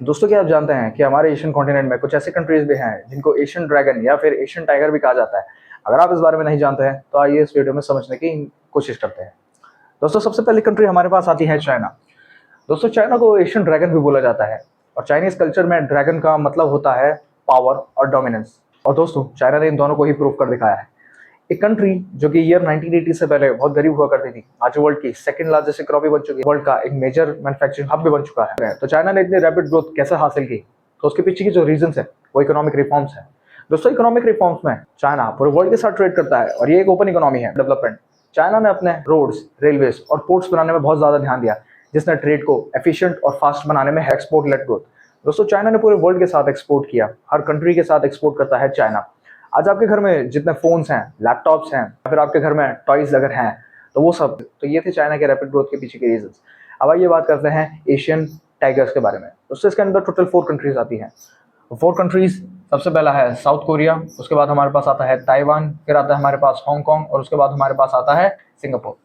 दोस्तों क्या आप जानते हैं कि हमारे एशियन कॉन्टिनेंट में कुछ ऐसे कंट्रीज भी हैं जिनको एशियन ड्रैगन या फिर एशियन टाइगर भी कहा जाता है। अगर आप इस बारे में नहीं जानते हैं तो आइए इस वीडियो में समझने की कोशिश करते हैं। दोस्तों सबसे पहली कंट्री हमारे पास आती है चाइना। दोस्तों चाइना को एशियन ड्रैगन भी बोला जाता है और चाइनीज कल्चर में ड्रैगन का मतलब होता है पावर और डोमिनेंस। और दोस्तों चाइना ने इन दोनों को ही प्रूव कर दिखाया है। एक कंट्री जो कि ईयर 1980 से पहले बहुत गरीब हुआ करती थी, आज वर्ल्ड की सेकंड लार्जेस्ट इकोनॉमी बन चुकी है, वर्ल्ड का एक मेजर मैन्युफैक्चरिंग हब भी बन चुका है। तो चाइना ने इतनी रैपिड ग्रोथ कैसे हासिल की, तो उसके पीछे की जो रीजन है वो इकोनॉमिक रिफॉर्म्स है। दोस्तों इकोनॉमिक रिफॉर्म्स में चाइना पूरे वर्ल्ड के साथ ट्रेड करता है और ये एक ओपन इकोनॉमी है। डेवलपमेंट चाइना ने अपने रोड्स, रेलवेज और पोर्ट्स बनाने में बहुत ज्यादा ध्यान दिया, जिसने ट्रेड को एफिशिएंट और फास्ट बनाने में एक्सपोर्ट लेड ग्रोथ। दोस्तों चाइना ने पूरे वर्ल्ड के साथ एक्सपोर्ट किया, हर कंट्री के साथ एक्सपोर्ट करता है चाइना। आज आपके घर में जितने फोन्स हैं, लैपटॉप्स हैं या फिर आपके घर में टॉयज अगर हैं, तो वो सब, तो ये थे चाइना के रैपिड ग्रोथ के पीछे के रीजंस। अब आइए बात करते हैं एशियन टाइगर्स के बारे में। दोस्तों इसके अंदर टोटल 4 कंट्रीज आती हैं। 4 कंट्रीज, सबसे पहला है साउथ कोरिया, उसके बाद हमारे पास आता है ताइवान, फिर आता है हमारे पास हांगकांग और उसके बाद हमारे पास आता है सिंगापुर।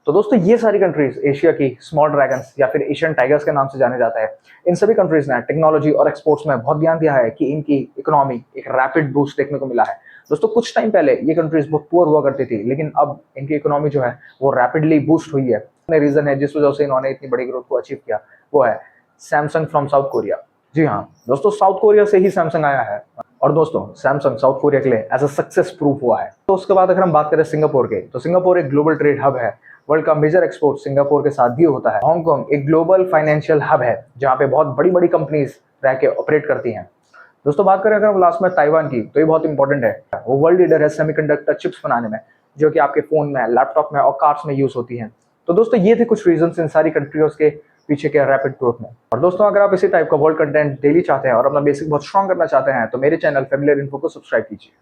तो दोस्तों ये सारी कंट्रीज एशिया की स्मॉल ड्रैगन्स या फिर एशियन टाइगर्स के नाम से जाने जाता है। इन सभी कंट्रीज ने टेक्नोलॉजी और एक्सपोर्ट्स में बहुत ध्यान दिया है कि इनकी इकोनॉमी एक रैपिड बूस्ट देखने को मिला है। दोस्तों कुछ टाइम पहले ये कंट्रीज बहुत पुअर हुआ करती थी, लेकिन अब इनकी इकोनॉमी जो है वो रैपिडली बूस्ट हुई है। रीजन है जिस वजह से इन्होंने इतनी बड़ी ग्रोथ को अचीव किया, वो है सैमसंग फ्रॉम साउथ कोरिया। जी हाँ दोस्तों, साउथ कोरिया से ही सैमसंग आया है और दोस्तों सैमसंग साउथ कोरिया के लिए एज अ सक्सेस प्रूफ हुआ है। तो उसके बाद अगर हम बात करें सिंगापुर के, तो सिंगापुर एक ग्लोबल ट्रेड हब है। वर्ल्ड का मेजर एक्सपोर्ट सिंगापुर के साथ भी होता है। हांगकांग एक ग्लोबल फाइनेंशियल हब है जहां पे बहुत बड़ी बड़ी कंपनीज रह के ऑपरेट करती हैं। दोस्तों बात करें अगर हम लास्ट में ताइवान की, तो ये बहुत इंपॉर्टेंट है। वो वर्ल्ड लीडर है सेमीकंडक्टर चिप्स बनाने में, जो कि आपके फोन में, लैपटॉप में और कार्स में यूज होती हैं। तो दोस्तों ये थे कुछ रीजन इन सारी कंट्रीज के पीछे के रैपिड ग्रोथ में। और दोस्तों अगर आप इसी टाइप का वर्ल्ड कंटेंट डेली चाहते हैं और अपना बेसिक बहुत स्ट्रॉन्ग करना चाहते हैं, तो मेरे चैनल फैमिलियर इन्फो को सब्सक्राइब कीजिए।